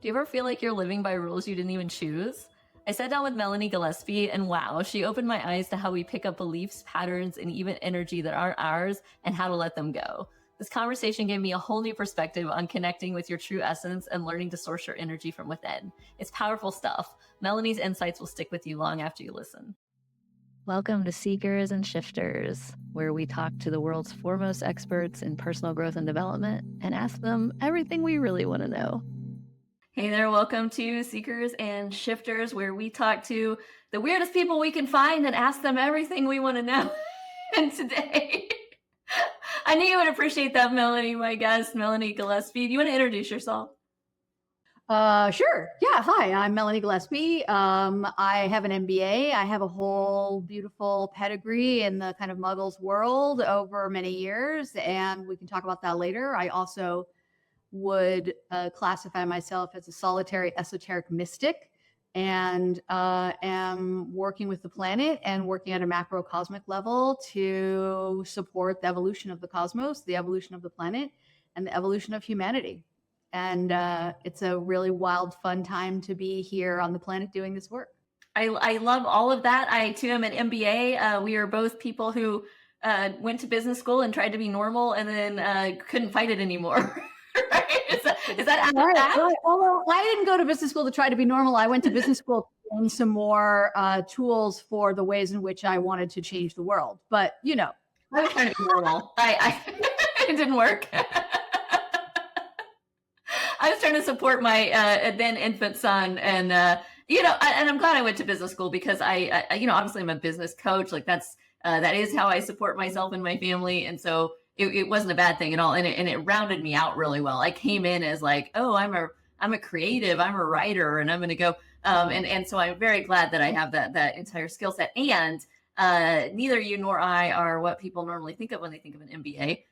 Do you ever feel like you're living by rules you didn't even choose? I sat down with Melanie Gillespie, and wow, she opened my eyes to how we pick up beliefs, patterns, and even energy that aren't ours and how to let them go. This conversation gave me a whole new perspective on connecting with your true essence and learning to source your energy from within. It's powerful stuff. Melanie's insights will stick with you long after you listen. Welcome to Seekers and Shifters, where we talk to the world's foremost experts in personal growth and development and ask them everything we really want to know. Hey there, welcome to Seekers and Shifters, where we talk to the weirdest people we can find and ask them everything we want to know. And today, I knew you would appreciate that, Melanie, my guest, Melanie Gillespie. Do you want to introduce yourself? Sure. Yeah. Hi, I'm Melanie Gillespie. I have an MBA. I have a whole beautiful pedigree in the kind of Muggles world over many years, and we can talk about that later. I also would classify myself as a solitary esoteric mystic, and am working with the planet and working at a macrocosmic level to support the evolution of the cosmos, the evolution of the planet, and the evolution of humanity. And it's a really wild, fun time to be here on the planet doing this work. I love all of that. I too am an MBA. We are both people who went to business school and tried to be normal and then couldn't fight it anymore. Right? Is that right? Although I didn't go to business school to try to be normal. I went to business school to learn some more tools for the ways in which I wanted to change the world. But, you know. I was trying to be normal. It didn't work. I was trying to support my then infant son, and and I'm glad I went to business school because I obviously I'm a business coach. Like that is how I support myself and my family, and so it wasn't a bad thing at all, and it rounded me out really well. I came in as like, oh, I'm a creative, I'm a writer, and I'm going to go, and so I'm very glad that I have that entire skill set. And neither you nor I are what people normally think of when they think of an MBA.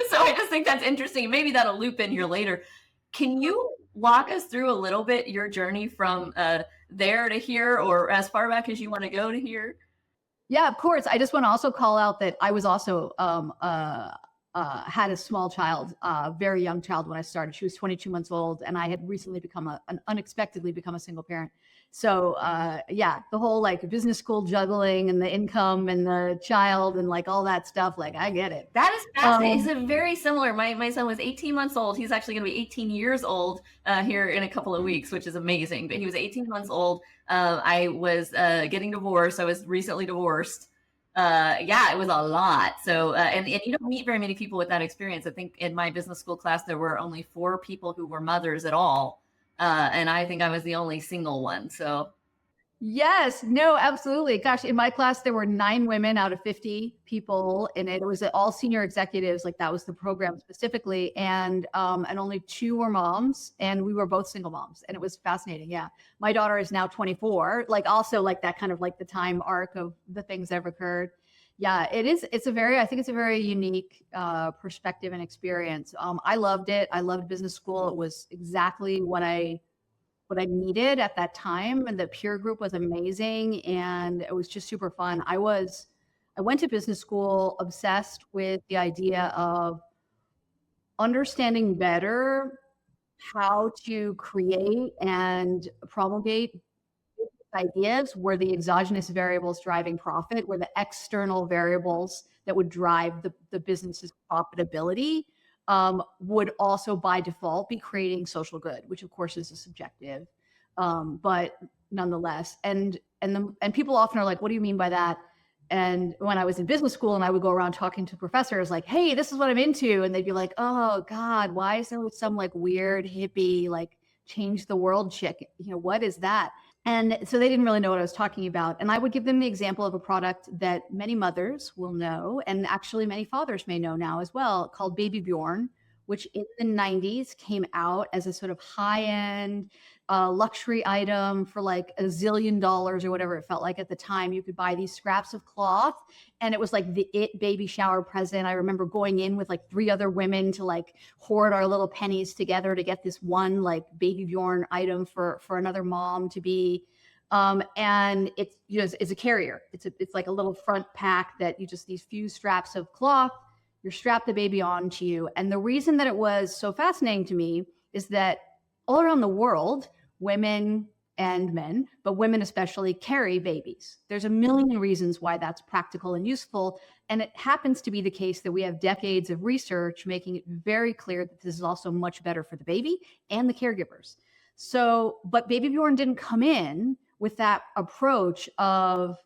So I just think that's interesting. Maybe that'll loop in here later. Can you walk us through a little bit your journey from there to here, or as far back as you want to go to here? Yeah, of course. I just want to also call out that I was also had a small child, very young child when I started. She was 22 months old, and I had recently unexpectedly become a single parent. So yeah, the whole like business school juggling and the income and the child and like all that stuff, like I get it. That is fascinating. It's very similar. My son was 18 months old. He's actually going to be 18 years old here in a couple of weeks, which is amazing. But he was 18 months old. I was getting divorced. I was recently divorced. Yeah, it was a lot. So, and you don't meet very many people with that experience. I think in my business school class, there were only 4 people who were mothers at all. And I think I was the only single one. So yes, no, absolutely. Gosh, in my class, there were 9 women out of 50 people in it. It was all senior executives. Like that was the program specifically. And only 2 were moms, and we were both single moms. And it was fascinating. Yeah. My daughter is now 24, like also like that kind of like the time arc of the things that have occurred. Yeah, it is. I think it's a very unique perspective and experience. I loved it. I loved business school. It was exactly what I needed at that time. And the peer group was amazing. And it was just super fun. I went to business school obsessed with the idea of understanding better how to create and promulgate ideas where the exogenous variables driving profit, where the external variables that would drive the business's profitability would also by default be creating social good, which of course is a subjective, but nonetheless. And people often are like, what do you mean by that? And when I was in business school and I would go around talking to professors like, hey, this is what I'm into. And they'd be like, oh God, why is there some like weird hippie, like change the world chick? What is that? And so they didn't really know what I was talking about. And I would give them the example of a product that many mothers will know, and actually many fathers may know now as well, called Baby Bjorn, which in the 90s came out as a sort of high-end luxury item for like $1 zillion or whatever it felt like at the time. You could buy these scraps of cloth, and it was like the baby shower present. I remember going in with like 3 other women to like hoard our little pennies together to get this one like Baby Bjorn item for another mom to be. And it's a carrier. It's like a little front pack that these few straps of cloth, you strap the baby onto you. And the reason that it was so fascinating to me is that all around the world, women and men, but women especially, carry babies. There's a million reasons why that's practical and useful. And it happens to be the case that we have decades of research making it very clear that this is also much better for the baby and the caregivers. So, but Baby Bjorn didn't come in with that approach of,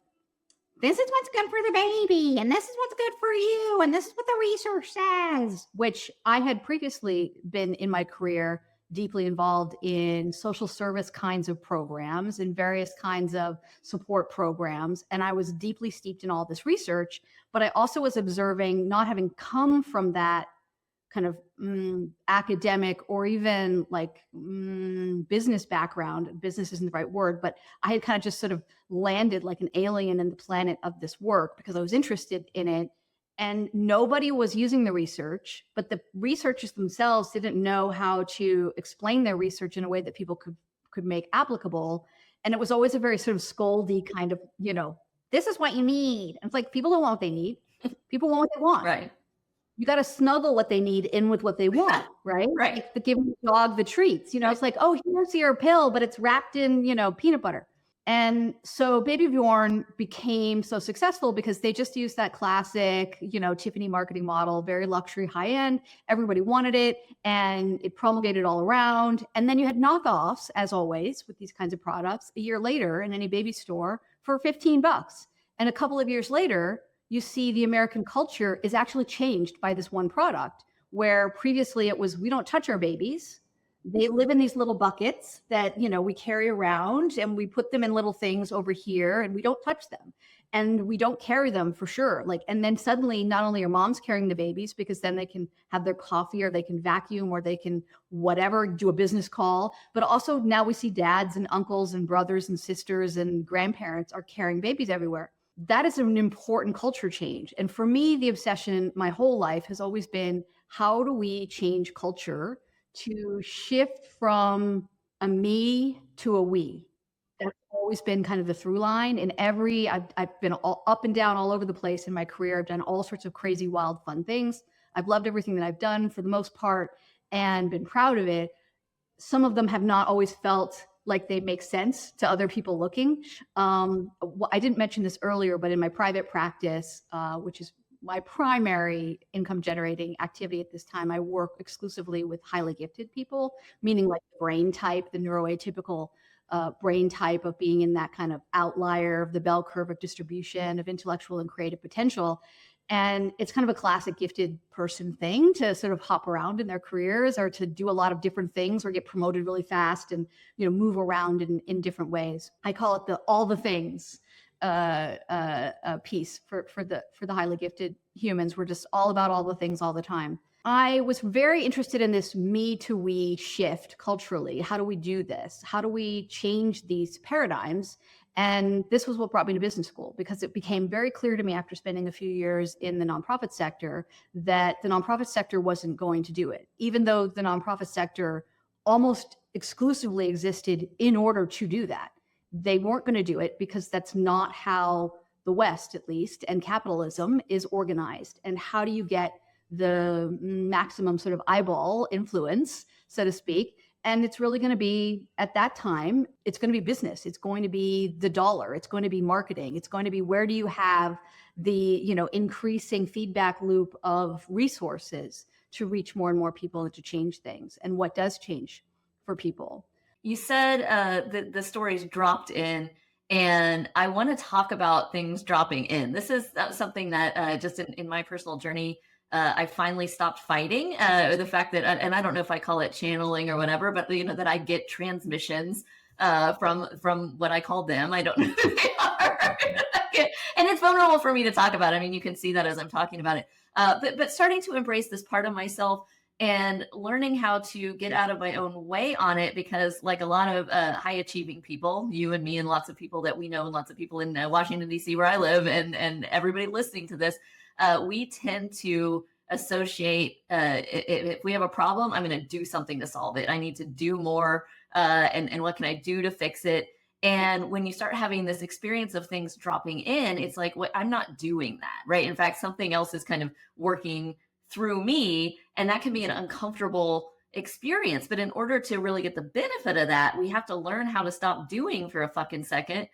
this is what's good for the baby, and this is what's good for you, and this is what the research says, which I had previously been in my career deeply involved in social service kinds of programs and various kinds of support programs. And I was deeply steeped in all this research, but I also was observing, not having come from that kind of academic or even like business background. Business isn't the right word, but I had kind of just sort of landed like an alien in the planet of this work because I was interested in it. And nobody was using the research, but the researchers themselves didn't know how to explain their research in a way that people could make applicable. And it was always a very sort of scoldy kind of, this is what you need. And it's like, people don't want what they need. People want what they want. Right. You got to snuggle what they need in with what they want, right? Right. Like the giving the dog the treats, it's like, oh, here's your pill, but it's wrapped in, peanut butter. And so Baby Bjorn became so successful because they just used that classic, Tiffany marketing model, very luxury, high end. Everybody wanted it and it promulgated all around. And then you had knockoffs, as always, with these kinds of products a year later in any baby store for $15. And a couple of years later, you see the American culture is actually changed by this one product, where previously it was, we don't touch our babies. They live in these little buckets that, we carry around, and we put them in little things over here, and we don't touch them, and we don't carry them for sure. And then suddenly not only are moms carrying the babies because then they can have their coffee or they can vacuum or they can whatever, do a business call, but also now we see dads and uncles and brothers and sisters and grandparents are carrying babies everywhere. That is an important culture change. And for me, the obsession my whole life has always been, how do we change culture to shift from a me to a we? That's always been kind of the through line in I've been all up and down all over the place in my career. I've done all sorts of crazy, wild, fun things. I've loved everything that I've done for the most part and been proud of it. Some of them have not always felt like they make sense to other people looking. I didn't mention this earlier, but in my private practice, which is my primary income generating activity at this time, I work exclusively with highly gifted people, meaning like the brain type, the neuroatypical brain type of being in that kind of outlier of the bell curve of distribution of intellectual and creative potential. And it's kind of a classic gifted person thing to sort of hop around in their careers or to do a lot of different things or get promoted really fast and, move around in different ways. I call it the all the things piece for the highly gifted humans. We're just all about all the things all the time. I was very interested in this me to we shift culturally. How do we do this? How do we change these paradigms? And this was what brought me to business school, because it became very clear to me after spending a few years in the nonprofit sector that the nonprofit sector wasn't going to do it, even though the nonprofit sector almost exclusively existed in order to do that. They weren't going to do it because that's not how the West, at least, and capitalism is organized. And how do you get the maximum sort of eyeball influence, so to speak? And it's really going to be, at that time, it's going to be business. It's going to be the dollar. It's going to be marketing. It's going to be, where do you have the, increasing feedback loop of resources to reach more and more people and to change things? And what does change for people? You said that the stories dropped in, and I want to talk about things dropping in. This is something that just in my personal journey, I finally stopped fighting the fact that, and I don't know if I call it channeling or whatever, but that I get transmissions from what I call them. I don't know who they are, and it's vulnerable for me to talk about. I mean, you can see that as I'm talking about it. But starting to embrace this part of myself and learning how to get out of my own way on it, because like a lot of high achieving people, you and me and lots of people that we know, and lots of people in Washington, D.C. where I live, and everybody listening to this, we tend to associate, if we have a problem, I'm going to do something to solve it. I need to do more. And what can I do to fix it? And when you start having this experience of things dropping in, it's like, I'm not doing that, right? In fact, something else is kind of working through me. And that can be an uncomfortable experience. But in order to really get the benefit of that, we have to learn how to stop doing for a fucking second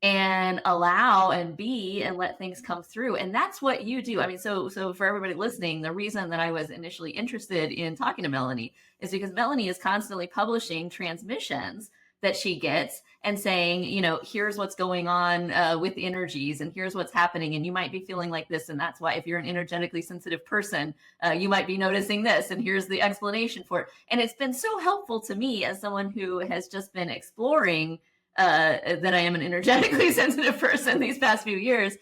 and allow and be and let things come through. And that's what you do. I mean, so for everybody listening, the reason that I was initially interested in talking to Melanie is because Melanie is constantly publishing transmissions that she gets and saying, you know, here's what's going on with energies, and here's what's happening, and you might be feeling like this, and that's why if you're an energetically sensitive person, you might be noticing this, and here's the explanation for it. And it's been so helpful to me as someone who has just been exploring that I am an energetically sensitive person these past few years.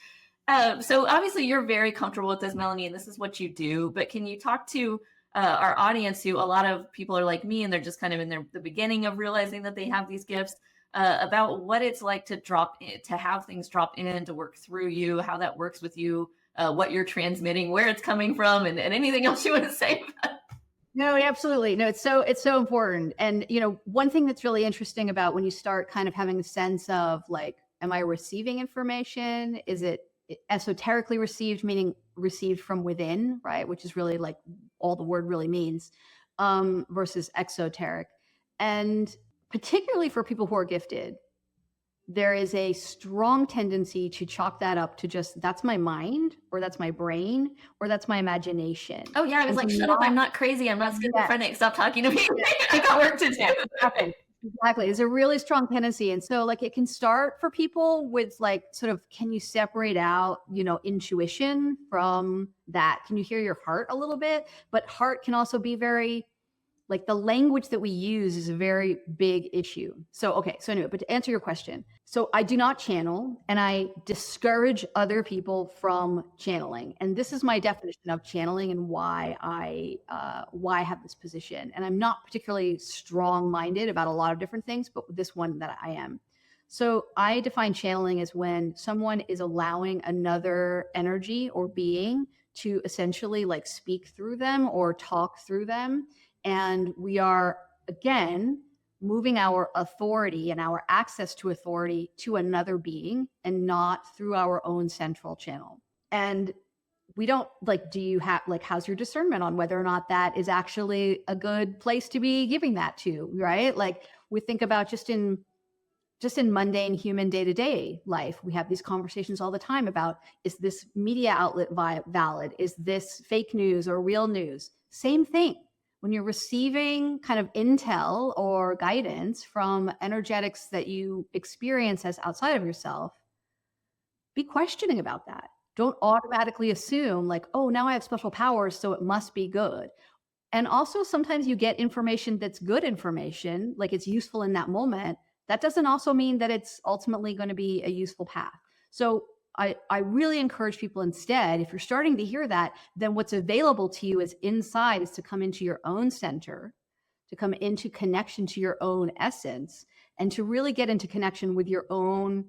So obviously you're very comfortable with this, Melanie, and this is what you do. But can you talk to our audience, who a lot of people are like me and they're just kind of in the beginning of realizing that they have these gifts, about what it's like to have things drop in, to work through you, how that works with you, what you're transmitting, where it's coming from, and anything else you want to say about it? No, absolutely. No, it's so important. And, you know, one thing that's really interesting about when you start kind of having a sense of like, am I receiving information? Is it esoterically received, meaning received from within, right? Which is really like all the word really means, versus exoteric. And particularly for people who are gifted, there is a strong tendency to chalk that up to just, that's my mind, or that's my brain, or that's my imagination. Oh yeah, I was like, shut up, I'm not crazy, I'm not schizophrenic, stop talking to me. I got work to do. Exactly. It's a really strong tendency. And so like it can start for people with like sort of, can you separate out, you know, intuition from that? Can you hear your heart a little bit? But heart can also be very, like the language that we use is a very big issue. So, okay. So anyway, but to answer your question, so I do not channel, and I discourage other people from channeling. And this is my definition of channeling and why I have this position. And I'm not particularly strong-minded about a lot of different things, but this one that I am. So I define channeling as when someone is allowing another energy or being to essentially like speak through them or talk through them. And we are, again, moving our authority and our access to authority to another being, and not through our own central channel. And we don't like, do you have like, how's your discernment on whether or not that is actually a good place to be giving that to, right? Like we think about just in mundane human day-to-day life, we have these conversations all the time about, is this media outlet valid? Is this fake news or real news? Same thing. When you're receiving kind of intel or guidance from energetics that you experience as outside of yourself, be questioning about that. Don't automatically assume like, oh, now I have special powers, so it must be good. And also sometimes you get information that's good information, like it's useful in that moment. That doesn't also mean that it's ultimately going to be a useful path. So I really encourage people instead, if you're starting to hear that, then what's available to you is inside is to come into your own center, to come into connection to your own essence, and to really get into connection with your own,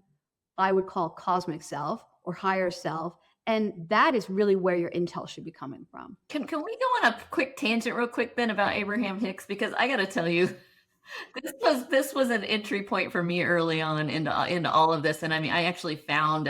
I would call cosmic self or higher self. And that is really where your intel should be coming from. Can we go on a quick tangent real quick, Ben, about Abraham Hicks? Because I got to tell you, this was an entry point for me early on into all of this. And I mean, I actually found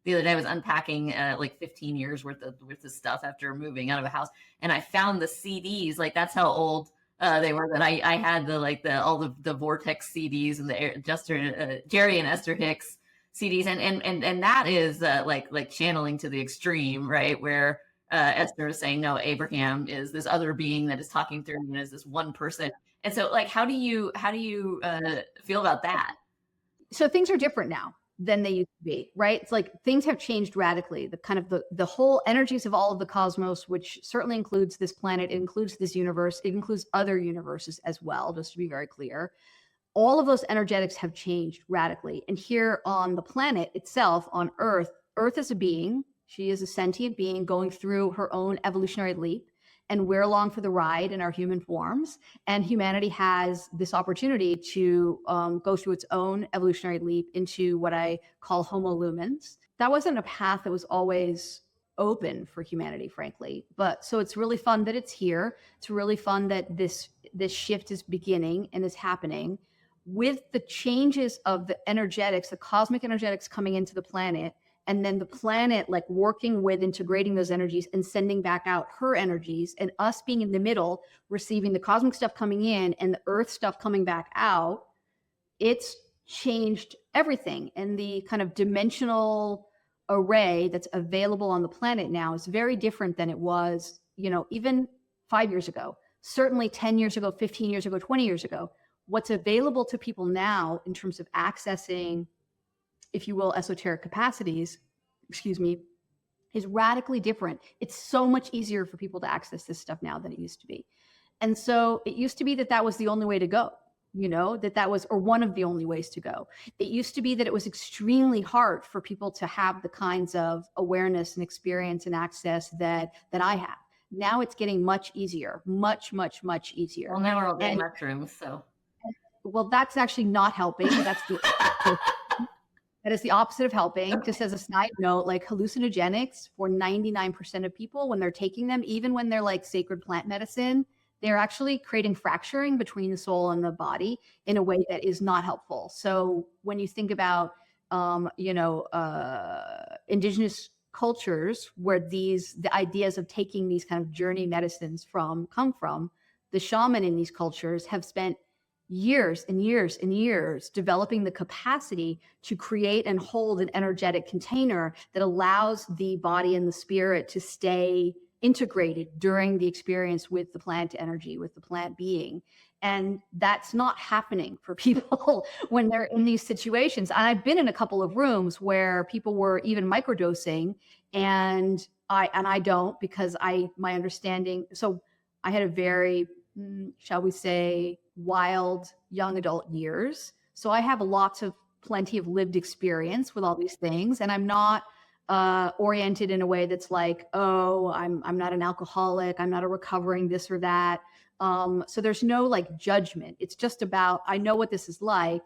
the other day I was unpacking like 15 years worth of stuff after moving out of a house, and I found the CDs. Like that's how old they were. That I had all the Vortex CDs and the Jerry and Esther Hicks CDs, and that is like channeling to the extreme, right? Where Esther is saying, no, Abraham is this other being that is talking through and is this one person. And so like, how do you feel about that? So things are different now than they used to be, right? It's like things have changed radically. The kind of the whole energies of all of the cosmos, which certainly includes this planet, it includes this universe, it includes other universes as well, just to be very clear. All of those energetics have changed radically. And here on the planet itself, on Earth is a being. She is a sentient being going through her own evolutionary leap. And we're along for the ride in our human forms. And humanity has this opportunity to go through its own evolutionary leap into what I call Homo lumens. That wasn't a path that was always open for humanity, frankly. But so it's really fun that it's here. It's really fun that this shift is beginning and is happening. With the changes of the energetics, the cosmic energetics coming into the planet, and then the planet like working with integrating those energies and sending back out her energies, and us being in the middle, receiving the cosmic stuff coming in and the earth stuff coming back out, it's changed everything. And the kind of dimensional array that's available on the planet now is very different than it was, even 5 years ago, certainly 10 years ago, 15 years ago, 20 years ago. What's available to people now in terms of accessing, if you will, esoteric capacities, is radically different. It's so much easier for people to access this stuff now than it used to be. And so it used to be that was the only way to go, that was, or one of the only ways to go. It used to be that it was extremely hard for people to have the kinds of awareness and experience and access that I have. Now it's getting much easier, much, much, much easier. Well, now we're all getting mushrooms, so. Well, that's actually not helping. That is the opposite of helping. Okay. Just as a side note, like hallucinogenics for 99% of people, when they're taking them, even when they're like sacred plant medicine, they're actually creating fracturing between the soul and the body in a way that is not helpful. So when you think about, indigenous cultures where the ideas of taking these kind of journey medicines come from, the shaman in these cultures have spent years and years and years developing the capacity to create and hold an energetic container that allows the body and the spirit to stay integrated during the experience with the plant energy, with the plant being. And that's not happening for people when they're in these situations. And I've been in a couple of rooms where people were even microdosing, and I don't, because my understanding, so I had a very, shall we say, wild young adult years. So I have plenty of lived experience with all these things, and I'm not oriented in a way that's like, oh, I'm not an alcoholic, I'm not a recovering this or that. So there's no like judgment. It's just about, I know what this is like.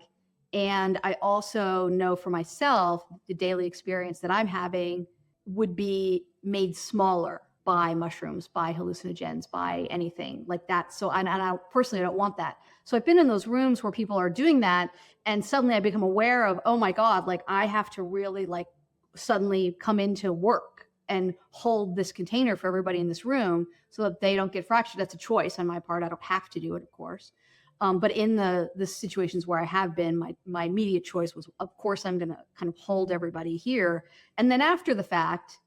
And I also know for myself, the daily experience that I'm having would be made smaller by mushrooms, by hallucinogens, by anything like that. So, and I personally don't want that. So I've been in those rooms where people are doing that, and suddenly I become aware of, oh my God, like I have to really like suddenly come into work and hold this container for everybody in this room so that they don't get fractured. That's a choice on my part. I don't have to do it, of course. But in the situations where I have been, my immediate choice was, of course, I'm going to kind of hold everybody here. And then after the fact,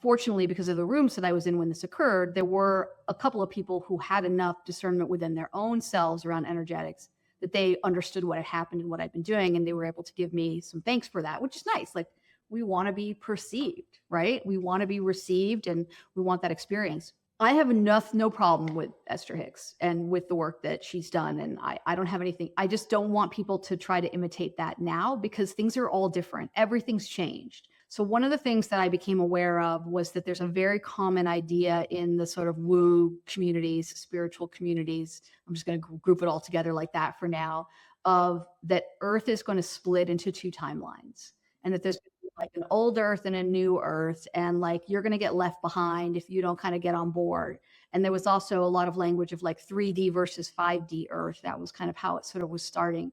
fortunately, because of the rooms that I was in when this occurred, there were a couple of people who had enough discernment within their own selves around energetics that they understood what had happened and what I'd been doing. And they were able to give me some thanks for that, which is nice. Like, we want to be perceived, right? We want to be received, and we want that experience. I have no problem with Esther Hicks and with the work that she's done. And I don't have anything. I just don't want people to try to imitate that now, because things are all different. Everything's changed. So one of the things that I became aware of was that there's a very common idea in the sort of woo communities, spiritual communities. I'm just going to group it all together like that for now, of that Earth is going to split into two timelines, and that there's like an old Earth and a new Earth, and like you're going to get left behind if you don't kind of get on board. And there was also a lot of language of like 3D versus 5D Earth. That was kind of how it sort of was starting.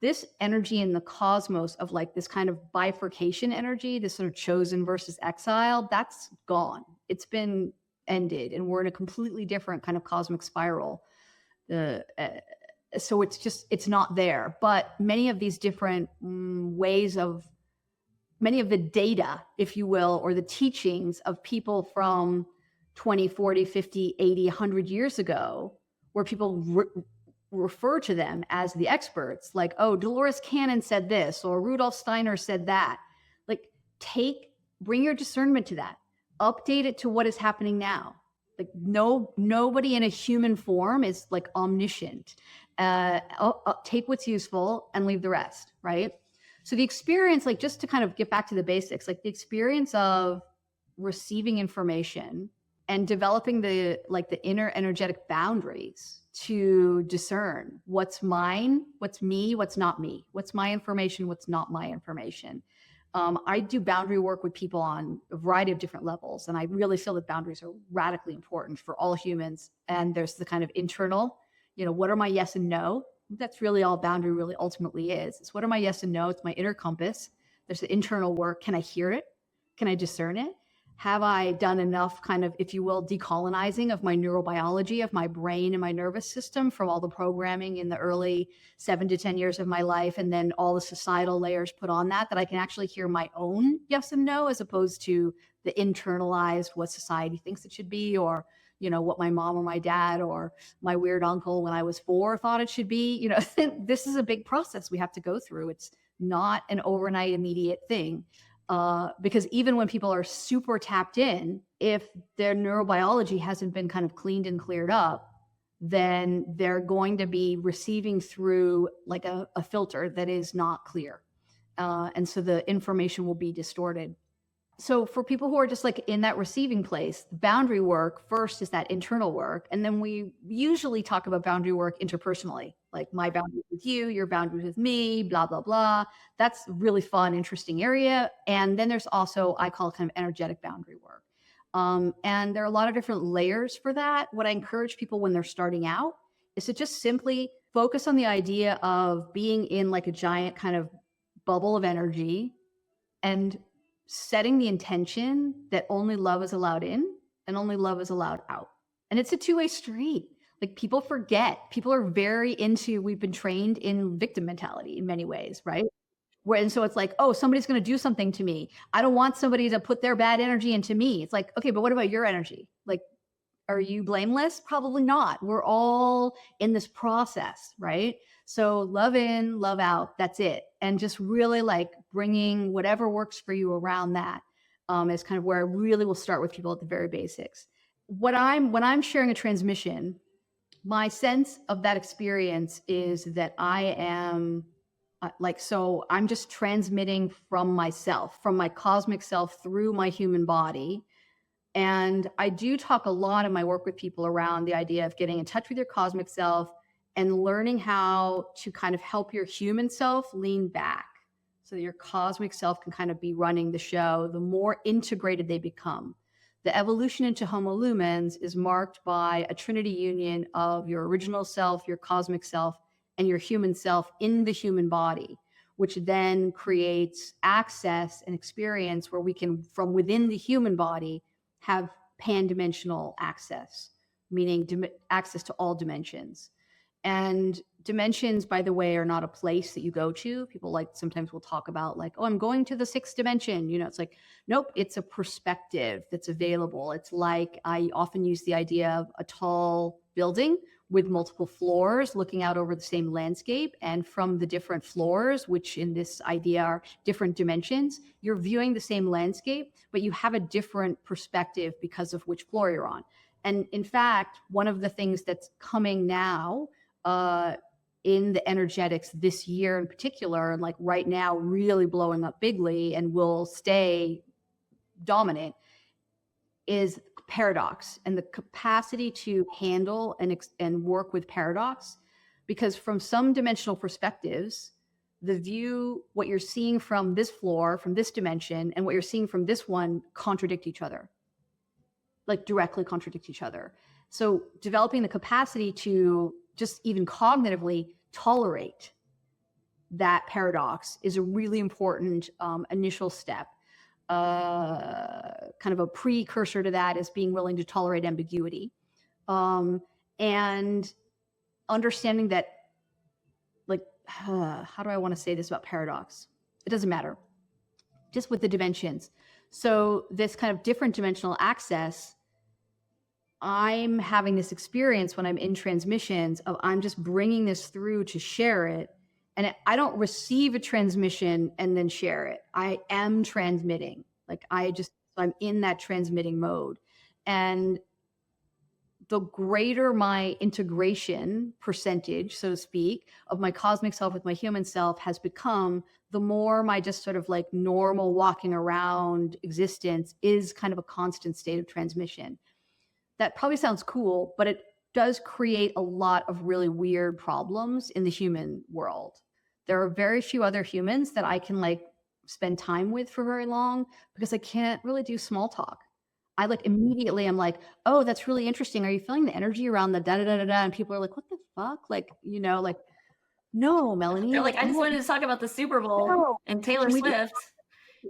This energy in the cosmos of like this kind of bifurcation energy, this sort of chosen versus exile, that's gone. It's been ended, and we're in a completely different kind of cosmic spiral. So it's not there. But many of these different ways of, many of the data, if you will, or the teachings of people from 20, 40, 50, 80, 100 years ago, where people refer to them as the experts, like, oh, Dolores Cannon said this, or Rudolf Steiner said that. Like, bring your discernment to that, update it to what is happening now. Like, nobody in a human form is like omniscient. Take what's useful and leave the rest, right? So the experience, like, just to kind of get back to the basics, like the experience of receiving information and developing the inner energetic boundaries to discern what's mine, what's me, what's not me, what's my information, what's not my information. I do boundary work with people on a variety of different levels, and I really feel that boundaries are radically important for all humans. And there's the kind of internal, what are my yes and no? That's really all boundary really ultimately is. It's what are my yes and no? It's my inner compass There's the internal work. Can I hear it? Can I discern it? Have I done enough kind of, if you will, decolonizing of my neurobiology, of my brain and my nervous system from all the programming in the early 7 to 10 years of my life, and then all the societal layers put on that I can actually hear my own yes and no, as opposed to the internalized what society thinks it should be, or what my mom or my dad or my weird uncle when I was 4 thought it should be. This is a big process we have to go through. It's not an overnight immediate thing. Because even when people are super tapped in, if their neurobiology hasn't been kind of cleaned and cleared up, then they're going to be receiving through like a filter that is not clear. And so the information will be distorted. So for people who are just like in that receiving place, the boundary work first is that internal work. And then we usually talk about boundary work interpersonally, like my boundaries with you, your boundaries with me, blah, blah, blah. That's a really fun, interesting area. And then there's also, I call it kind of energetic boundary work. And there are a lot of different layers for that. What I encourage people when they're starting out is to just simply focus on the idea of being in like a giant kind of bubble of energy and setting the intention that only love is allowed in and only love is allowed out. And it's a two-way street. Like people forget, people are very into, we've been trained in victim mentality in many ways, right? And so it's like, oh, somebody's going to do something to me. I don't want somebody to put their bad energy into me. It's like, okay, but what about your energy? Like, are you blameless? Probably not. We're all in this process, right? So love in, love out, that's it. And just really like bringing whatever works for you around that is kind of where I really will start with people at the very basics. When I'm sharing a transmission, my sense of that experience is that I am so I'm just transmitting from myself, from my cosmic self through my human body. And I do talk a lot in my work with people around the idea of getting in touch with your cosmic self and learning how to kind of help your human self lean back so that your cosmic self can kind of be running the show, the more integrated they become. The evolution into Homo lumens is marked by a trinity union of your original self, your cosmic self, and your human self in the human body, which then creates access and experience where we can, from within the human body, have pan-dimensional access, meaning access to all dimensions. And dimensions, by the way, are not a place that you go to. People like sometimes will talk about like, oh, I'm going to the 6th dimension. It's like, nope, it's a perspective that's available. It's like, I often use the idea of a tall building with multiple floors looking out over the same landscape. And from the different floors, which in this idea are different dimensions, you're viewing the same landscape, but you have a different perspective because of which floor you're on. And in fact, one of the things that's coming now in the energetics this year in particular, and like right now really blowing up bigly and will stay dominant, is paradox and the capacity to handle and work with paradox. Because from some dimensional perspectives, what you're seeing from this floor, from this dimension, and what you're seeing from this one contradict each other, like directly contradict each other. So developing the capacity to just even cognitively tolerate that paradox is a really important initial step. Kind of a precursor to that is being willing to tolerate ambiguity, and understanding that, like, how do I want to say this about paradox? It doesn't matter. Just with the dimensions. So this kind of different dimensional access, I'm having this experience when I'm in transmissions of I'm just bringing this through to share it. And I don't receive a transmission and then share it. I am transmitting. Like I'm in that transmitting mode. And the greater my integration percentage, so to speak, of my cosmic self with my human self has become, the more my just sort of like normal walking around existence is kind of a constant state of transmission. That probably sounds cool, but it does create a lot of really weird problems in the human world. There are very few other humans that I can like spend time with for very long because I can't really do small talk. I like immediately I'm like, oh, that's really interesting. Are you feeling the energy around the da da da da da? And people are like, what the fuck? Like, like, no, Melanie. They're like, I just wanted to talk about the Super Bowl and Taylor Swift.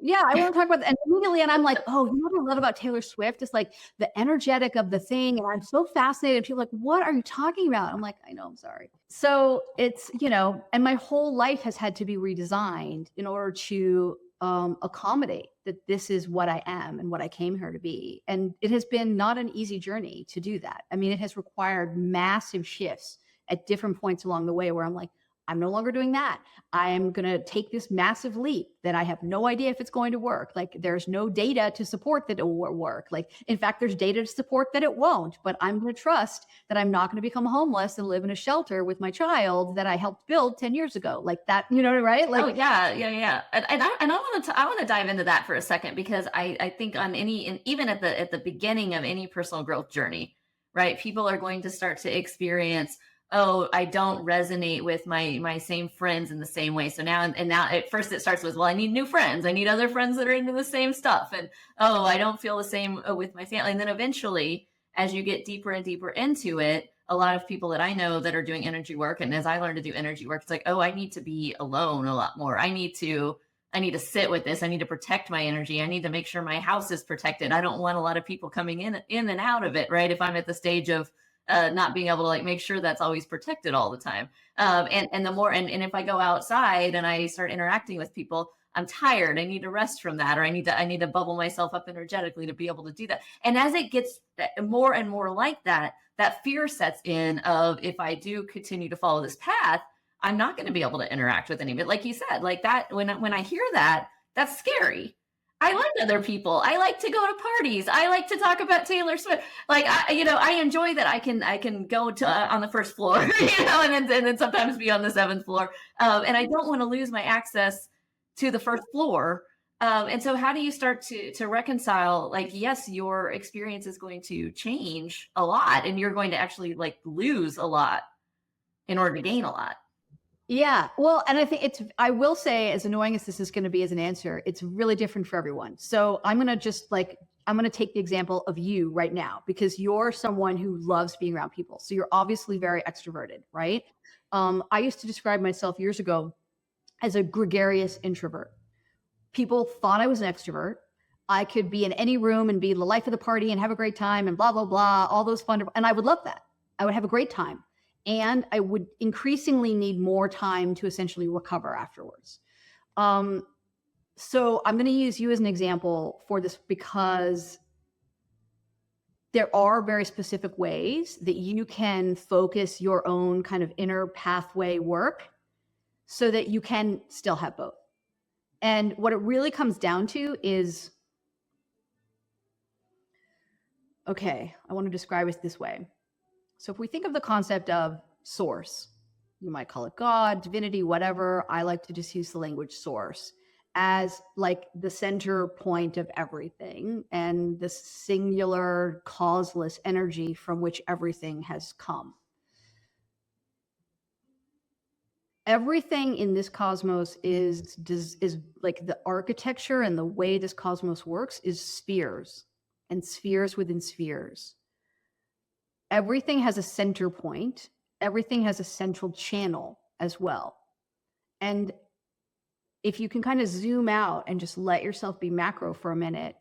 Yeah, I want to talk about that. And immediately, and I'm like, oh, you know what I love about Taylor Swift? It's like the energetic of the thing. And I'm so fascinated. People are like, what are you talking about? I'm like, I know, I'm sorry. So it's, and my whole life has had to be redesigned in order to accommodate that this is what I am and what I came here to be. And it has been not an easy journey to do that. I mean, it has required massive shifts at different points along the way where I'm like, I'm no longer doing that. I'm going to take this massive leap that I have no idea if it's going to work. Like there's no data to support that it will work. Like, in fact, there's data to support that it won't, but I'm going to trust that I'm not going to become homeless and live in a shelter with my child that I helped build 10 years ago. Like that, right? Like, oh yeah. I want to dive into that for a second, because I think on even at the beginning of any personal growth journey, right? People are going to start to experience, oh, I don't resonate with my same friends in the same way. So now at first it starts with, well, I need new friends. I need other friends that are into the same stuff. And oh, I don't feel the same with my family. And then eventually, as you get deeper and deeper into it, a lot of people that I know that are doing energy work, and as I learn to do energy work, it's like, oh, I need to be alone a lot more. I need to sit with this. I need to protect my energy. I need to make sure my house is protected. I don't want a lot of people coming in and out of it, right? If I'm at the stage of not being able to like make sure that's always protected all the time. And the more, and if I go outside and I start interacting with people, I'm tired. I need to rest from that, or I need to bubble myself up energetically to be able to do that. And as it gets more and more like that, that fear sets in of, if I do continue to follow this path, I'm not going to be able to interact with anybody. Like you said, like that, when I hear that, that's scary. I like other people. I like to go to parties. I like to talk about Taylor Swift. Like I enjoy that I can go to on the first floor, and then sometimes be on the seventh floor. And I don't want to lose my access to the first floor. And so how do you start to reconcile, like, yes, your experience is going to change a lot, and you're going to actually like lose a lot in order to gain a lot. Yeah. Well, and I think I will say, as annoying as this is going to be as an answer, it's really different for everyone. So I'm going to take the example of you right now, because you're someone who loves being around people. So you're obviously very extroverted, right? I used to describe myself years ago as a gregarious introvert. People thought I was an extrovert. I could be in any room and be the life of the party and have a great time and blah, blah, blah, all those fun. And I would love that. I would have a great time. And I would increasingly need more time to essentially recover afterwards. So I'm going to use you as an example for this, because there are very specific ways that you can focus your own kind of inner pathway work so that you can still have both. And what it really comes down to is, okay, I want to describe it this way. So if we think of the concept of source, you might call it God, divinity, whatever. I like to just use the language source as like the center point of everything and the singular causeless energy from which everything has come. Everything in this cosmos is like the architecture, and the way this cosmos works is spheres and spheres within spheres. Everything has a center point. Everything has a central channel as well. And if you can kind of zoom out and just let yourself be macro for a minute,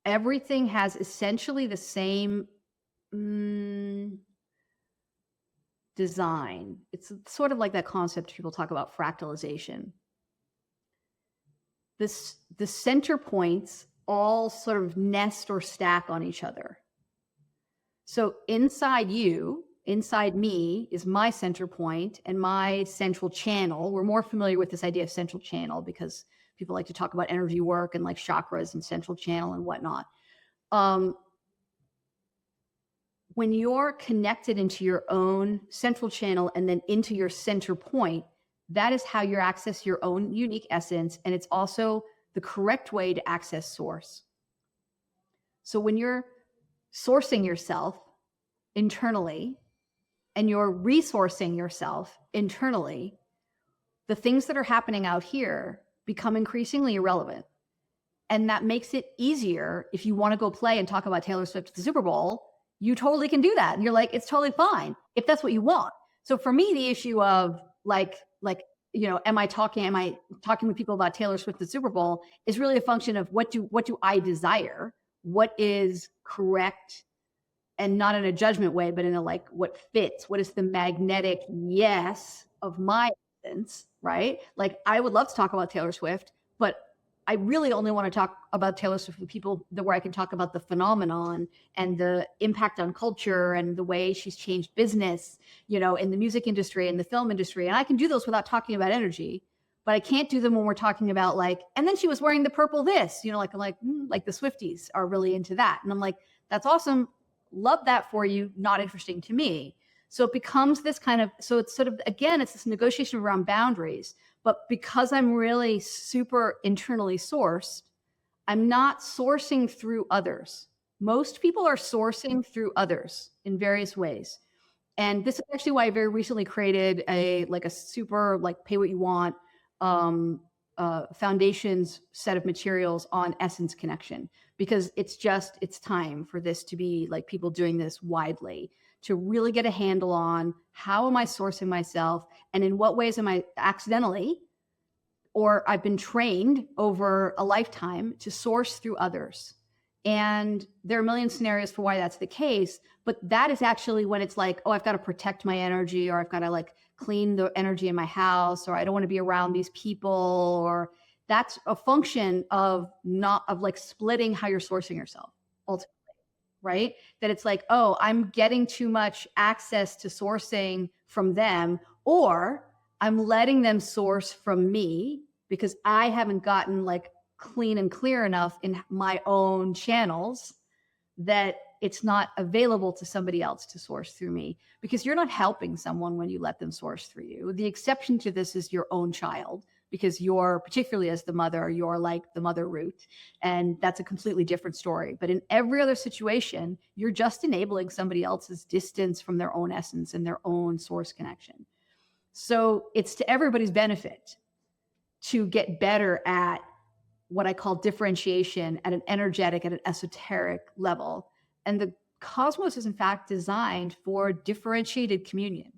everything has essentially the same design. It's sort of like that concept people talk about, fractalization. The center points all sort of nest or stack on each other. So inside you, inside me, is my center point and my central channel. We're more familiar with this idea of central channel because people like to talk about energy work and like chakras and central channel and whatnot. When you're connected into your own central channel and then into your center point, that is how you access your own unique essence. And it's also the correct way to access source. So when you're sourcing yourself internally and you're resourcing yourself internally, the things that are happening out here become increasingly irrelevant. And that makes it easier. If you want to go play and talk about Taylor Swift at the Super Bowl, you totally can do that. And you're like, it's totally fine if that's what you want. So for me, the issue of like am I talking with people about Taylor Swift at Super Bowl, is really a function of what do I desire, what is correct, and not in a judgment way, but in a like what fits, what is the magnetic yes of my essence, right? Like I would love to talk about Taylor Swift, but I really only want to talk about Taylor Swift with people where I can talk about the phenomenon and the impact on culture and the way she's changed business, in the music industry and the film industry. And I can do those without talking about energy, but I can't do them when we're talking about like, and then she was wearing the purple this, like the Swifties are really into that. And I'm like, that's awesome. Love that for you. Not interesting to me. So it becomes this kind of, so it's sort of, again, it's this negotiation around boundaries. But because I'm really super internally sourced, I'm not sourcing through others. Most people are sourcing through others in various ways. And this is actually why I very recently created a super pay what you want foundations set of materials on essence connection, because it's time for this to be like people doing this widely, to really get a handle on how am I sourcing myself and in what ways am I accidentally or I've been trained over a lifetime to source through others. And there are a million scenarios for why that's the case, but that is actually when it's like, oh, I've got to protect my energy, or I've got to like clean the energy in my house, or I don't want to be around these people, or that's a function of like splitting how you're sourcing yourself ultimately, right? That it's like, oh, I'm getting too much access to sourcing from them, or I'm letting them source from me because I haven't gotten like clean and clear enough in my own channels that it's not available to somebody else to source through me, because you're not helping someone when you let them source through you. The exception to this is your own child, because you're, particularly as the mother, you're like the mother root, and that's a completely different story. But in every other situation, you're just enabling somebody else's distance from their own essence and their own source connection. So it's to everybody's benefit to get better at what I call differentiation at an energetic, at an esoteric level. And the cosmos is in fact designed for differentiated communion.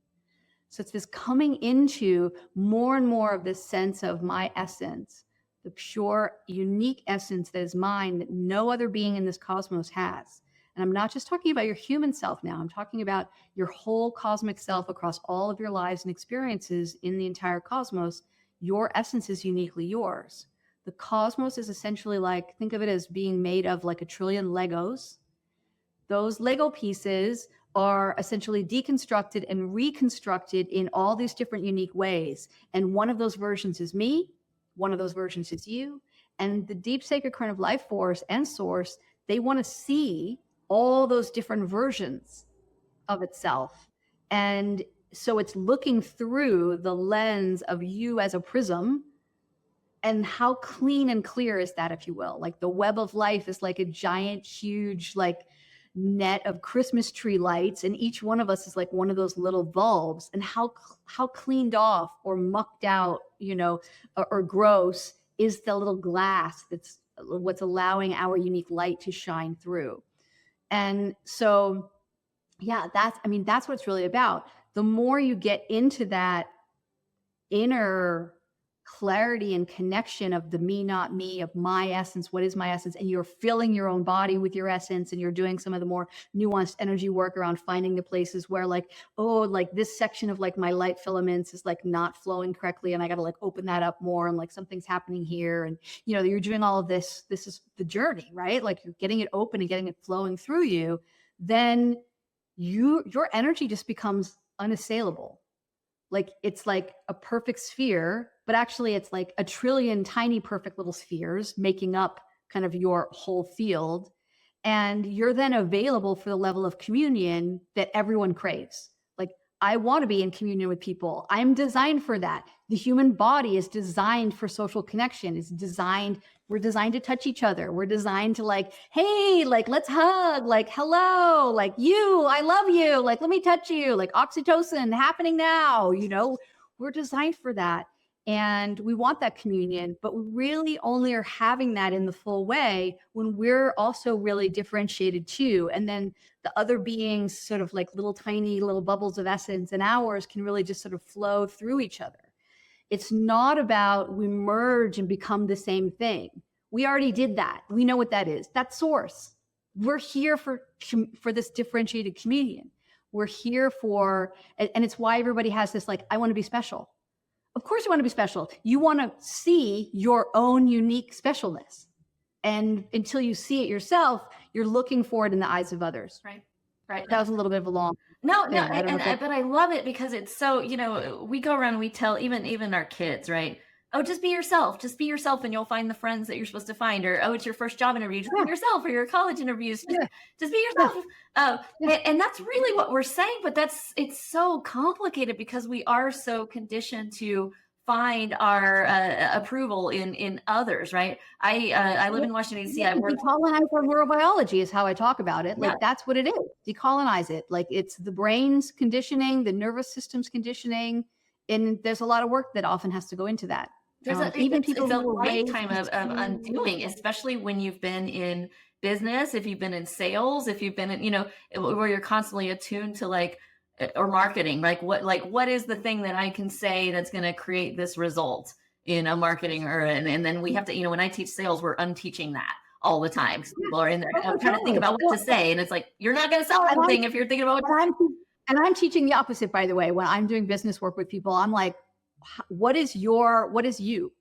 So it's this coming into more and more of this sense of my essence, the pure, unique essence that is mine, that no other being in this cosmos has. And I'm not just talking about your human self now. I'm talking about your whole cosmic self across all of your lives and experiences in the entire cosmos. Your essence is uniquely yours. The cosmos is essentially like, think of it as being made of like a trillion Legos. Those Lego pieces are essentially deconstructed and reconstructed in all these different unique ways. And one of those versions is me, one of those versions is you. And the deep sacred current of life force and source, they want to see all those different versions of itself. And so it's looking through the lens of you as a prism. And how clean and clear is that, if you will? Like the web of life is like a giant, huge, like net of Christmas tree lights, and each one of us is like one of those little bulbs. And how cleaned off or mucked out, or gross is the little glass that's what's allowing our unique light to shine through. And so, yeah, that's what it's really about. The more you get into that inner clarity and connection of the me, not me, of my essence, what is my essence, and you're filling your own body with your essence, and you're doing some of the more nuanced energy work around finding the places where like, oh, like this section of like my light filaments is like not flowing correctly, and I got to like open that up more, and like something's happening here, and you're doing all of this. This is the journey, right? Like you're getting it open and getting it flowing through you. Then your energy just becomes unassailable. Like it's like a perfect sphere, but actually it's like a trillion tiny perfect little spheres making up kind of your whole field. And you're then available for the level of communion that everyone craves. Like, I want to be in communion with people. I'm designed for that. The human body is designed for social connection. We're designed to touch each other. We're designed to like, hey, like, let's hug, like, hello, like you, I love you. Like, let me touch you, like oxytocin happening now, we're designed for that. And we want that communion, but we really only are having that in the full way when we're also really differentiated too. And then the other beings, sort of like little tiny little bubbles of essence, and ours can really just sort of flow through each other. It's not about we merge and become the same thing. We already did that. We know what that is. That's source. We're here for this differentiated comedian. We're here for, and it's why everybody has this like, I want to be special. Of course you want to be special. You want to see your own unique specialness. And until you see it yourself, you're looking for it in the eyes of others. Right. Right. That was a little bit of a long. No, thing. no, but I love it because it's so, you know, we go around, we tell even our kids, right? Oh, just be yourself. Just be yourself and you'll find the friends that you're supposed to find. Or, oh, it's your first job interview. Just be yourself, or your college interviews. Just be yourself. And that's really what we're saying. But it's so complicated because we are so conditioned to find our approval in others, right? I live in Washington, D.C. I work. Decolonize our neurobiology is how I talk about it. Like that's what it is. Decolonize it. Like it's the brain's conditioning, the nervous system's conditioning. And there's a lot of work that often has to go into that. Even people it's a lifetime of undoing, especially when you've been in business, if you've been in sales, if you've been in, you know, where you're constantly attuned to like, or marketing, what is the thing that I can say that's going to create this result in a marketing and then we have to, you know, when I teach sales, we're unteaching that all the time. People are in there trying to think about what to say. And it's like, you're not going to sell anything if you're thinking about what and I'm teaching the opposite, by the way. When I'm doing business work with people, I'm like, what is you?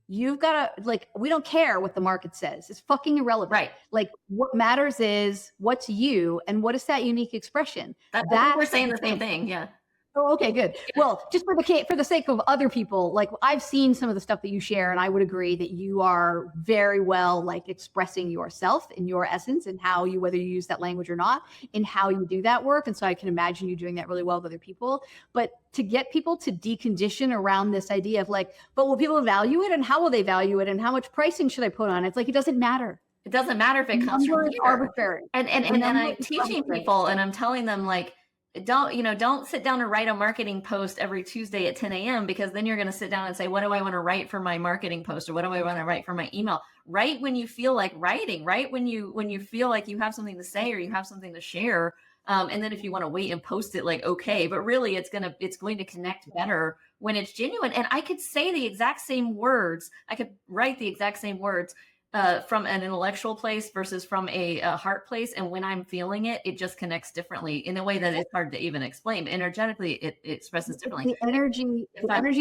You've got to, like, we don't care what the market says. It's fucking irrelevant. Right. Like what matters is what's you and what is that unique expression. That we're saying the same thing. Yeah. Oh, okay, good. Well, just for the sake of other people, like I've seen some of the stuff that you share, and I would agree that you are very well like expressing yourself in your essence and how you, whether you use that language or not, in how you do that work. And so I can imagine you doing that really well with other people. But to get people to decondition around this idea of like, but will people value it, and how will they value it, and how much pricing should I put on it? It's like, it doesn't matter. It doesn't matter if it comes from here. Arbitrary. And I'm teaching people, and I'm telling them like, don't sit down and write a marketing post every Tuesday at 10 a.m. because then you're going to sit down and say, what do I want to write for my marketing post? Or what do I want to write for my email? Write when you feel like writing, right? When you feel like you have something to say or you have something to share. And then if you want to wait and post it, like, okay, but really it's going to connect better when it's genuine. And I could say the exact same words. I could write the exact same words from an intellectual place versus from a heart place. And when I'm feeling it, it just connects differently in a way that it's hard to even explain. Energetically, it expresses differently. The energy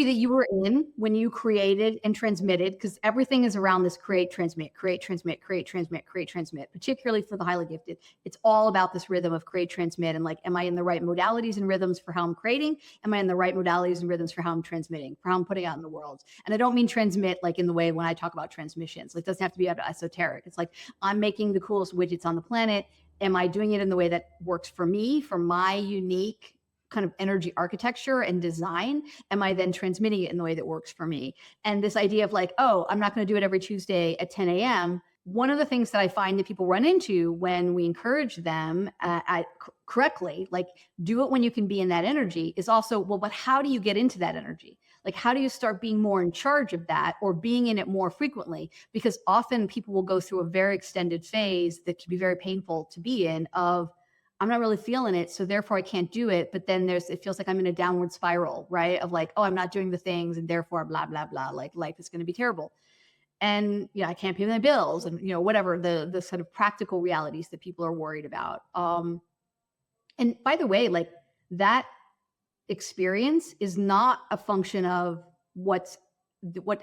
that you were in when you created and transmitted, because everything is around this create, transmit, particularly for the highly gifted. It's all about this rhythm of create, transmit. And like, am I in the right modalities and rhythms for how I'm creating? Am I in the right modalities and rhythms for how I'm transmitting, for how I'm putting out in the world? And I don't mean transmit like in the way when I talk about transmissions. Like, it doesn't have to be esoteric. It's like, I'm making the coolest widgets on the planet. Am I doing it in the way that works for me, for my unique kind of energy architecture and design? Am I then transmitting it in the way that works for me? And this idea of like, oh, I'm not going to do it every Tuesday at 10 a.m. One of the things that I find that people run into when we encourage them correctly, like do it when you can be in that energy, is also, well, but how do you get into that energy? Like, how do you start being more in charge of that or being in it more frequently? Because often people will go through a very extended phase that can be very painful to be in of, I'm not really feeling it, so therefore I can't do it. But then it feels like I'm in a downward spiral, right? Of like, oh, I'm not doing the things and therefore blah, blah, blah, like life is going to be terrible. And I can't pay my bills and, whatever the sort of practical realities that people are worried about. And by the way, like that experience is not a function of what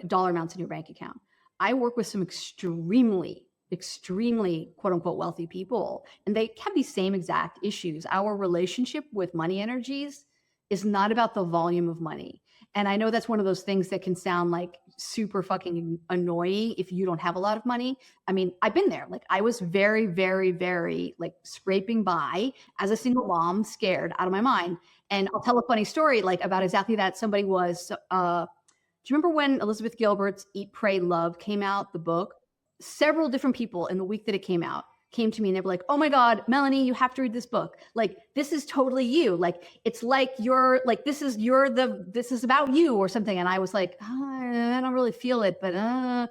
dollar amounts in your bank account. I work with some extremely quote unquote wealthy people, and they have these same exact issues. Our relationship with money energies is not about the volume of money. And I know that's one of those things that can sound like super fucking annoying if you don't have a lot of money. I mean, I've been there. Like I was very, very, very like scraping by as a single mom, scared out of my mind. And I'll tell a funny story like about exactly that. Somebody was, do you remember when Elizabeth Gilbert's Eat, Pray, Love came out, the book? Several different people in the week that it came out came to me and they were like, oh my God, Melanie, you have to read this book. Like, this is totally you. Like, it's like you're like, this is about you or something. And I was like, I don't really feel it, but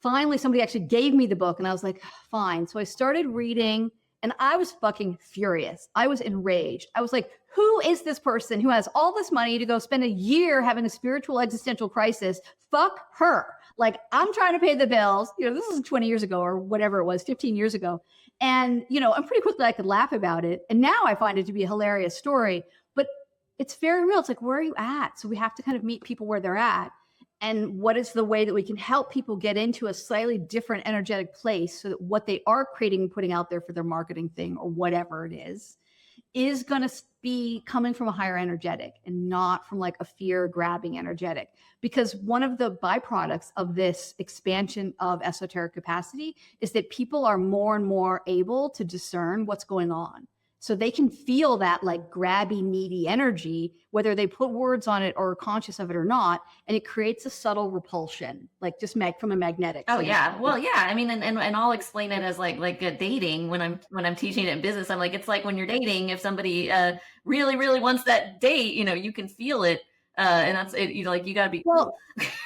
finally somebody actually gave me the book and I was like, fine. So I started reading and I was fucking furious. I was enraged. I was like, who is this person who has all this money to go spend a year having a spiritual existential crisis? Fuck her. Like, I'm trying to pay the bills. This is 20 years ago or whatever it was, 15 years ago. And, and pretty quickly I could laugh about it. And now I find it to be a hilarious story, but it's very real. It's like, where are you at? So we have to kind of meet people where they're at. And what is the way that we can help people get into a slightly different energetic place so that what they are creating and putting out there for their marketing thing or whatever it is going to be coming from a higher energetic and not from like a fear grabbing energetic. Because one of the byproducts of this expansion of esoteric capacity is that people are more and more able to discern what's going on. So they can feel that like grabby, needy energy, whether they put words on it or are conscious of it or not. And it creates a subtle repulsion, like just from a magnetic. Oh yeah. Well, yeah. I mean, and I'll explain it as like a dating when I'm teaching it in business. I'm like, it's like when you're dating, if somebody really, really wants that date, you can feel it. And that's it. You got to be cool.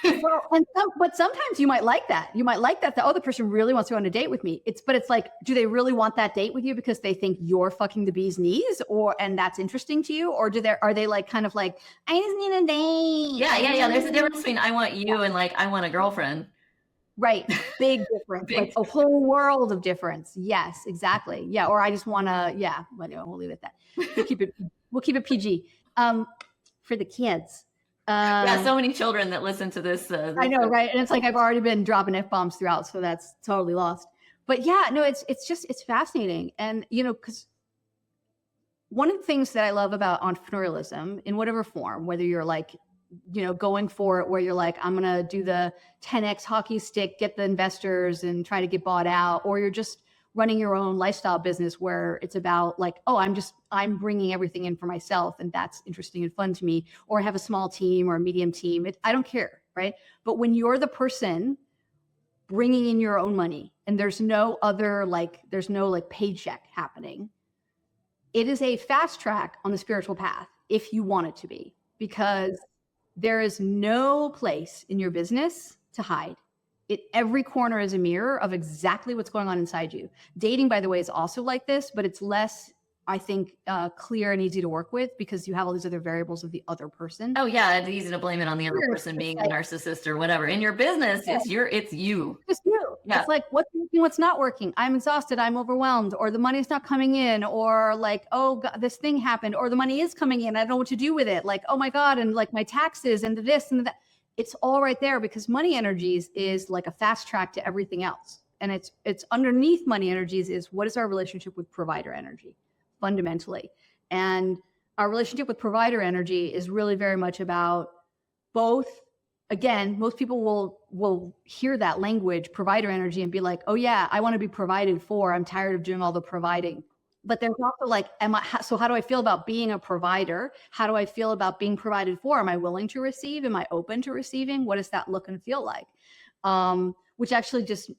But sometimes you might like that. You might like that. The person really wants to go on a date with me. But it's like, do they really want that date with you because they think you're fucking the bee's knees, and that's interesting to you, or are they like kind of like, I just need a date? Yeah. There's a difference between I want you and like I want a girlfriend. Right. Big difference. Like a whole world of difference. Yes, exactly. Yeah. Or I just want to. Yeah. But anyway, we'll leave it at that. We'll keep it PG. For the kids. So many children that listen to this. I know, right? And it's like I've already been dropping F-bombs throughout, so that's totally lost. But yeah, no, it's fascinating. And, because one of the things that I love about entrepreneurialism in whatever form, whether you're like, going for it where you're like, I'm going to do the 10x hockey stick, get the investors and try to get bought out, or you're just running your own lifestyle business where it's about like, oh, I'm bringing everything in for myself and that's interesting and fun to me, or I have a small team or a medium team. I don't care, right? But when you're the person bringing in your own money and there's no paycheck happening, it is a fast track on the spiritual path if you want it to be, because there is no place in your business to hide. Every corner is a mirror of exactly what's going on inside you. Dating, by the way, is also like this, but it's less, I think, clear and easy to work with because you have all these other variables of the other person. Oh yeah, it's easy to blame it on the other person being a narcissist or whatever. In your business, it's you. It's you. Yeah. It's like what's working, what's not working. I'm exhausted. I'm overwhelmed, or the money's not coming in, or like, oh God, this thing happened, or the money is coming in. I don't know what to do with it. Like, oh my God, and like my taxes and the this and that. It's all right there because money energies is like a fast track to everything else. And it's underneath money energies is what is our relationship with provider energy fundamentally. And our relationship with provider energy is really very much about both. Again, most people will hear that language, provider energy, and be like, oh yeah, I want to be provided for. I'm tired of doing all the providing. But there's also like, so how do I feel about being a provider? How do I feel about being provided for? Am I willing to receive? Am I open to receiving? What does that look and feel like? Which actually just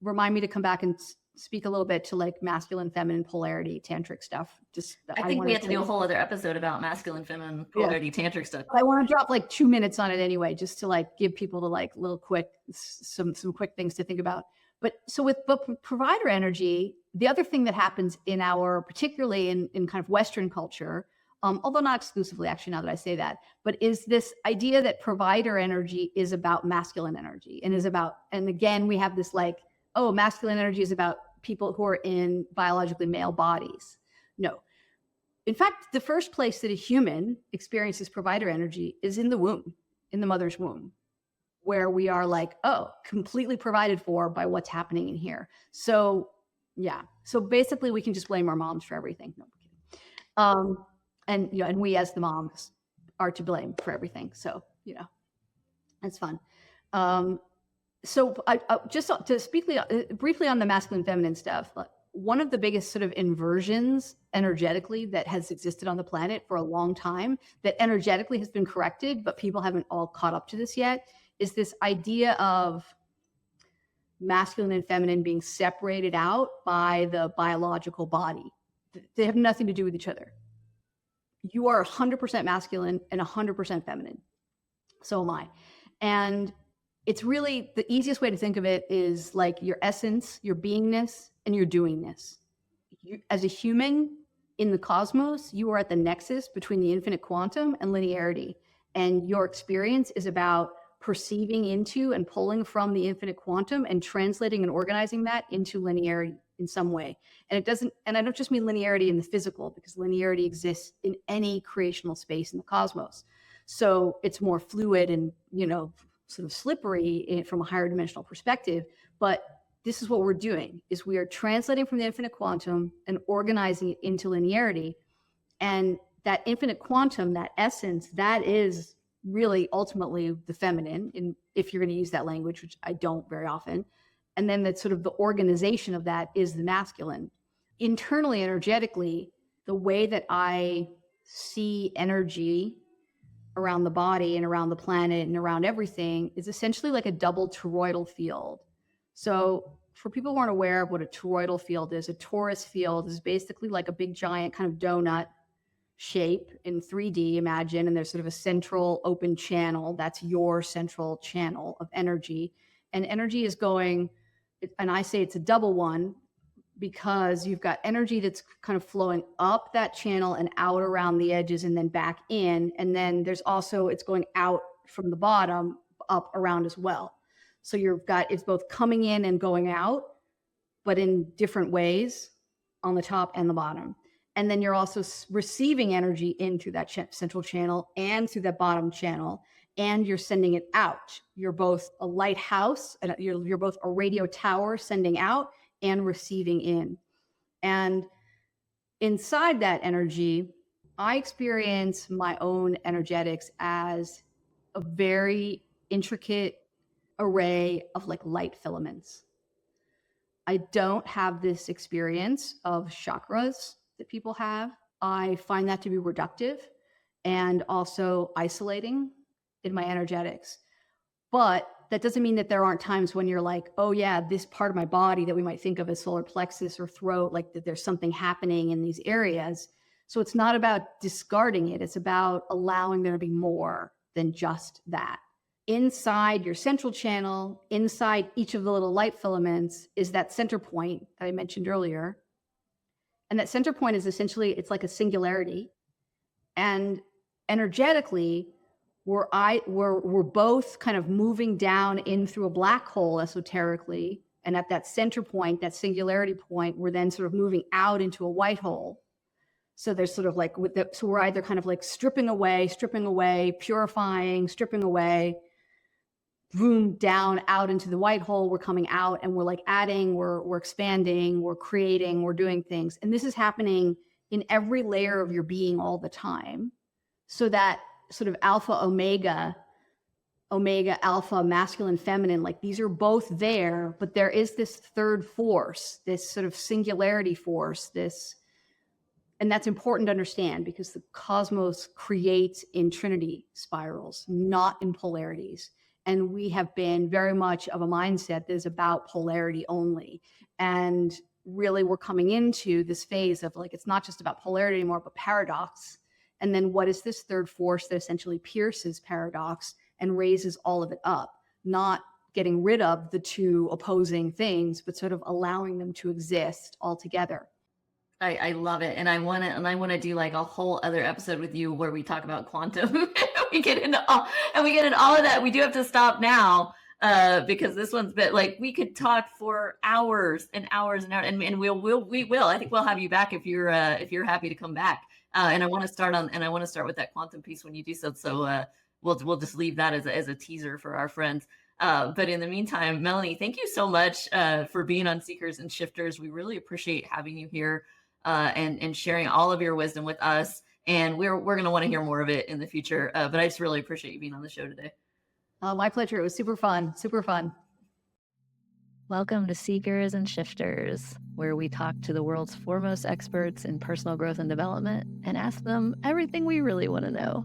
remind me to come back and speak a little bit to like masculine, feminine polarity, tantric stuff. I think we have to do a whole other episode about masculine, feminine, polarity, tantric stuff. I want to drop like 2 minutes on it anyway, just to like give people the like little quick, some quick things to think about. But provider energy, the other thing that happens in particularly in kind of Western culture, although not exclusively actually now that I say that, but is this idea that provider energy is about masculine energy and again, we have this like, oh, masculine energy is about people who are in biologically male bodies. No. In fact, the first place that a human experiences provider energy is in the womb, in the mother's womb, where we are like, oh, completely provided for by what's happening in here. So yeah. So basically we can just blame our moms for everything. No, and we as the moms are to blame for everything. So, that's fun. So I just to speak briefly on the masculine feminine stuff, one of the biggest sort of inversions energetically that has existed on the planet for a long time that energetically has been corrected, but people haven't all caught up to this yet, is this idea of masculine and feminine being separated out by the biological body. They have nothing to do with each other. You are 100% masculine and 100% feminine. So am I. And it's really the easiest way to think of it is like your essence, your beingness, and your doingness. You, as a human In the cosmos, you are at the nexus between the infinite quantum and linearity. And your experience is about perceiving into and pulling from the infinite quantum and translating and organizing that into linearity in some way. And it doesn't, and I don't just mean linearity in the physical, because linearity exists in any creational space in the cosmos. So it's more fluid and, sort of slippery from a higher dimensional perspective. But this is what we're doing, is we are translating from the infinite quantum and organizing it into linearity. And that infinite quantum, that essence, that is really ultimately the feminine, if you're going to use that language, which I don't very often. And then that sort of the organization of that is the masculine. Internally, energetically, the way that I see energy around the body and around the planet and around everything is essentially like a double toroidal field. So for people who aren't aware of what a toroidal field is, a torus field is basically like a big giant kind of donut shape in 3D, imagine, and there's sort of a central open channel. That's your central channel of energy. And energy is going, and I say it's a double one, because you've got energy that's kind of flowing up that channel and out around the edges and then back in. And then there's also, it's going out from the bottom up around as well. So it's both coming in and going out, but in different ways on the top and the bottom. And then you're also receiving energy into that central channel and through that bottom channel, and you're sending it out. You're both a lighthouse, and you're both a radio tower sending out and receiving in. And inside that energy, I experience my own energetics as a very intricate array of like light filaments. I don't have this experience of chakras that people have. I find that to be reductive and also isolating in my energetics. But that doesn't mean that there aren't times when you're like, oh yeah, this part of my body that we might think of as solar plexus or throat, like that there's something happening in these areas. So it's not about discarding it. It's about allowing there to be more than just that. Inside your central channel, inside each of the little light filaments, is that center point that I mentioned earlier. And that center point is essentially, it's like a singularity. And energetically, we're both kind of moving down in through a black hole esoterically. And at that center point, that singularity point, we're then sort of moving out into a white hole. So there's sort of like, so we're either kind of like stripping away, purifying, stripping away, boom, down, out into the white hole. We're coming out and we're like adding, we're expanding, we're creating, we're doing things. And this is happening in every layer of your being all the time. So that sort of alpha, omega, alpha, masculine, feminine, like these are both there, but there is this third force, this sort of singularity force, and that's important to understand, because the cosmos creates in trinity spirals, not in polarities. And we have been very much of a mindset that is about polarity only. And really we're coming into this phase of like, it's not just about polarity anymore, but paradox. And then what is this third force that essentially pierces paradox and raises all of it up, not getting rid of the two opposing things, but sort of allowing them to exist all together. I love it. And I want to do like a whole other episode with you where we talk about quantum. we get into all of that. We do have to stop now because this one's bit like, we could talk for hours and hours and hours, and we will. I think we'll have you back if you're happy to come back. And I want to start with that quantum piece when you do so. So we'll just leave that as a teaser for our friends. But in the meantime, Melanie, thank you so much for being on Seekers and Shifters. We really appreciate having you here and sharing all of your wisdom with us. And we're going to want to hear more of it in the future. But I just really appreciate you being on the show today. My pleasure. It was super fun. Super fun. Welcome to Seekers and Shifters, where we talk to the world's foremost experts in personal growth and development and ask them everything we really want to know.